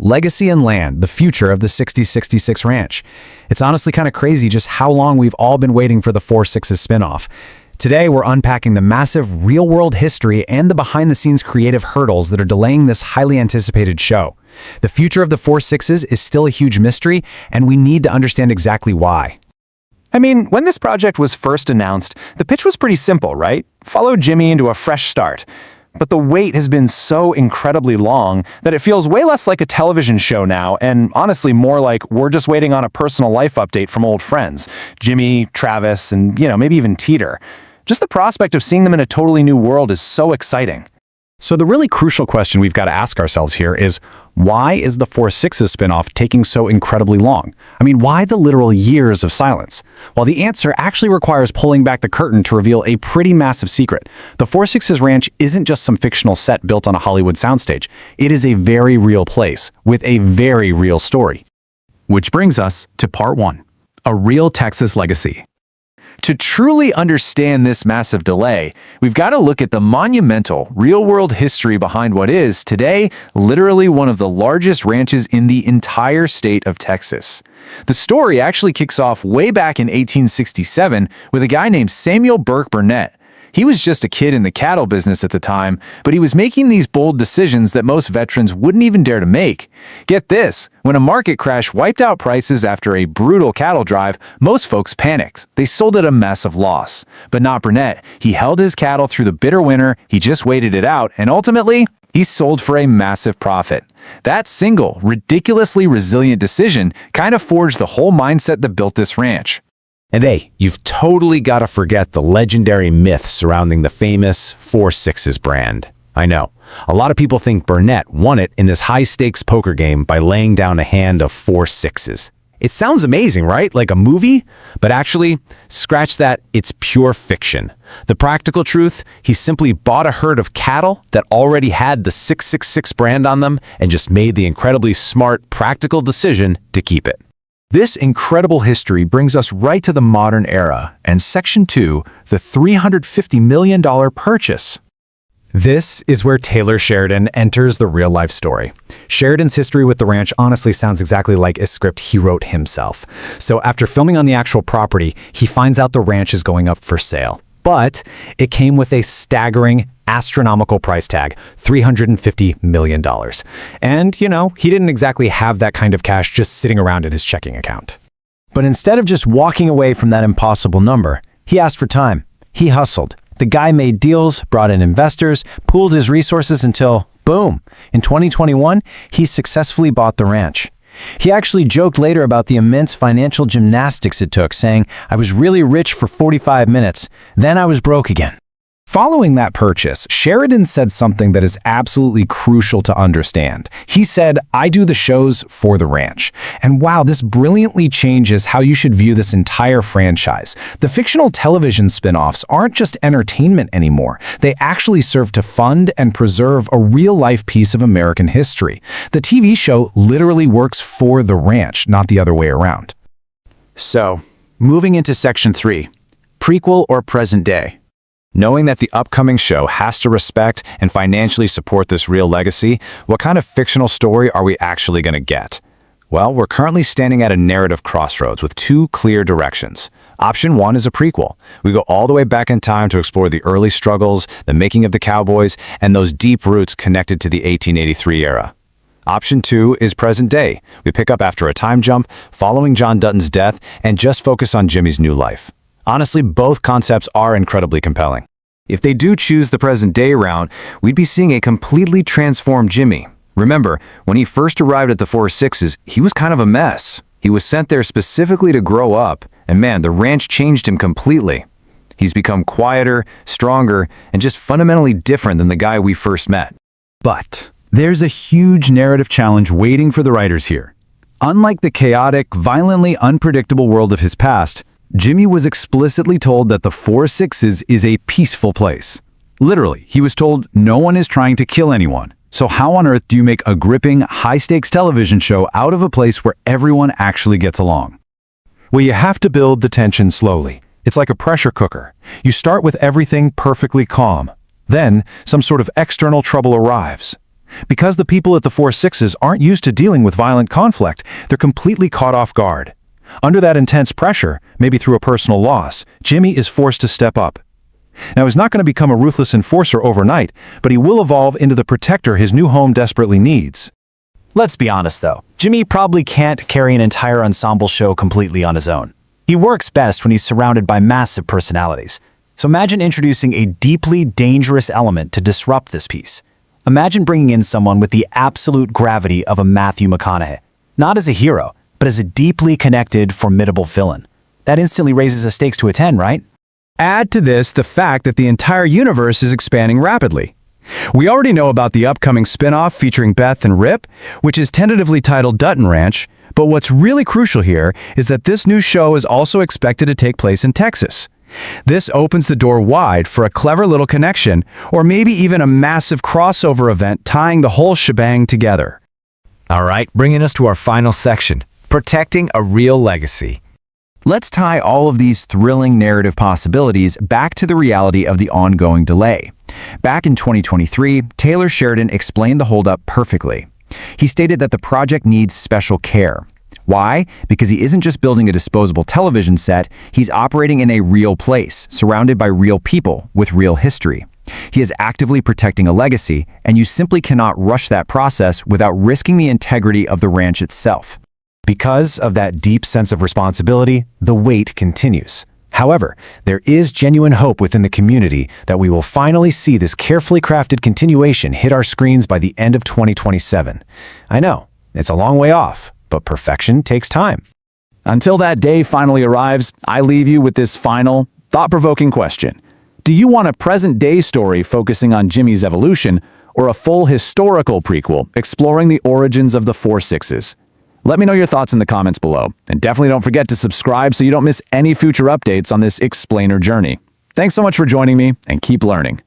Legacy and Land, the future of the 6066 Ranch. It's honestly kind of crazy just how long we've all been waiting for the 4/6's spinoff. Today, we're unpacking the massive real-world history and the behind-the-scenes creative hurdles that are delaying this highly anticipated show. The future of the 4/6's is still a huge mystery, and we need to understand exactly why. I mean, when this project was first announced, the pitch was pretty simple, right? Follow Jimmy into a fresh start. But the wait has been so incredibly long that it feels way less like a television show now, and honestly more like we're just waiting on a personal life update from old friends. Jimmy, Travis, and, maybe even Teeter. Just the prospect of seeing them in a totally new world is so exciting. So the really crucial question we've got to ask ourselves here is, why is the 4/6's spinoff taking so incredibly long? I mean, why the literal years of silence? Well, the answer actually requires pulling back the curtain to reveal a pretty massive secret. The 4/6's ranch isn't just some fictional set built on a Hollywood soundstage. It is a very real place with a very real story. Which brings us to part 1, a real Texas legacy. To truly understand this massive delay, we've got to look at the monumental, real-world history behind what is, today, literally one of the largest ranches in the entire state of Texas. The story actually kicks off way back in 1867 with a guy named Samuel Burk Burnett. He was just a kid in the cattle business at the time, but he was making these bold decisions that most veterans wouldn't even dare to make. Get this, when a market crash wiped out prices after a brutal cattle drive, most folks panicked. They sold at a massive loss. But not Burnett. He held his cattle through the bitter winter, he just waited it out, and ultimately, he sold for a massive profit. That single, ridiculously resilient decision kind of forged the whole mindset that built this ranch. And hey, you've totally got to forget the legendary myth surrounding the famous 4/6's brand. I know, a lot of people think Burnett won it in this high-stakes poker game by laying down a hand of 4/6's. It sounds amazing, right? Like a movie? But actually, scratch that, it's pure fiction. The practical truth, he simply bought a herd of cattle that already had the 666 brand on them and just made the incredibly smart, practical decision to keep it. This incredible history brings us right to the modern era, and Section 2, the $350 million purchase. This is where Taylor Sheridan enters the real-life story. Sheridan's history with the ranch honestly sounds exactly like a script he wrote himself. So after filming on the actual property, he finds out the ranch is going up for sale. But it came with a staggering, astronomical price tag, $350 million. And, he didn't exactly have that kind of cash just sitting around in his checking account. But instead of just walking away from that impossible number, he asked for time. He hustled. The guy made deals, brought in investors, pooled his resources until, boom, in 2021, he successfully bought the ranch. He actually joked later about the immense financial gymnastics it took, saying, "I was really rich for 45 minutes, then I was broke again." Following that purchase, Sheridan said something that is absolutely crucial to understand. He said, "I do the shows for the ranch." And wow, this brilliantly changes how you should view this entire franchise. The fictional television spin-offs aren't just entertainment anymore. They actually serve to fund and preserve a real-life piece of American history. The TV show literally works for the ranch, not the other way around. So, moving into Section 3, prequel or present day. Knowing that the upcoming show has to respect and financially support this real legacy, what kind of fictional story are we actually going to get? Well, we're currently standing at a narrative crossroads with two clear directions. Option 1 is a prequel. We go all the way back in time to explore the early struggles, the making of the cowboys, and those deep roots connected to the 1883 era. Option 2 is present day. We pick up after a time jump, following John Dutton's death, and just focus on Jimmy's new life. Honestly, both concepts are incredibly compelling. If they do choose the present day route, we'd be seeing a completely transformed Jimmy. Remember, when he first arrived at the 4/6's, he was kind of a mess. He was sent there specifically to grow up, and man, the ranch changed him completely. He's become quieter, stronger, and just fundamentally different than the guy we first met. But there's a huge narrative challenge waiting for the writers here. Unlike the chaotic, violently unpredictable world of his past, Jimmy was explicitly told that the 4/6's is a peaceful place. Literally, he was told no one is trying to kill anyone. So how on earth do you make a gripping, high-stakes television show out of a place where everyone actually gets along? Well, you have to build the tension slowly. It's like a pressure cooker. You start with everything perfectly calm. Then, some sort of external trouble arrives. Because the people at the Four Sixes aren't used to dealing with violent conflict, they're completely caught off guard. Under that intense pressure, maybe through a personal loss, Jimmy is forced to step up. Now, he's not going to become a ruthless enforcer overnight, but he will evolve into the protector his new home desperately needs. Let's be honest though, Jimmy probably can't carry an entire ensemble show completely on his own. He works best when he's surrounded by massive personalities. So imagine introducing a deeply dangerous element to disrupt this piece. Imagine bringing in someone with the absolute gravity of a Matthew McConaughey, not as a hero, but as a deeply connected, formidable villain. That instantly raises the stakes to a 10, right? Add to this the fact that the entire universe is expanding rapidly. We already know about the upcoming spin-off featuring Beth and Rip, which is tentatively titled Dutton Ranch, but what's really crucial here is that this new show is also expected to take place in Texas. This opens the door wide for a clever little connection, or maybe even a massive crossover event tying the whole shebang together. All right, bringing us to our final section, protecting a real legacy. Let's tie all of these thrilling narrative possibilities back to the reality of the ongoing delay. Back in 2023, Taylor Sheridan explained the holdup perfectly. He stated that the project needs special care. Why? Because he isn't just building a disposable television set, he's operating in a real place, surrounded by real people with real history. He is actively protecting a legacy, and you simply cannot rush that process without risking the integrity of the ranch itself. Because of that deep sense of responsibility, the wait continues. However, there is genuine hope within the community that we will finally see this carefully crafted continuation hit our screens by the end of 2027. I know, it's a long way off, but perfection takes time. Until that day finally arrives, I leave you with this final, thought-provoking question. Do you want a present-day story focusing on Jimmy's evolution, or a full historical prequel exploring the origins of the Four Sixes? Let me know your thoughts in the comments below, and definitely don't forget to subscribe so you don't miss any future updates on this explainer journey. Thanks so much for joining me, and keep learning.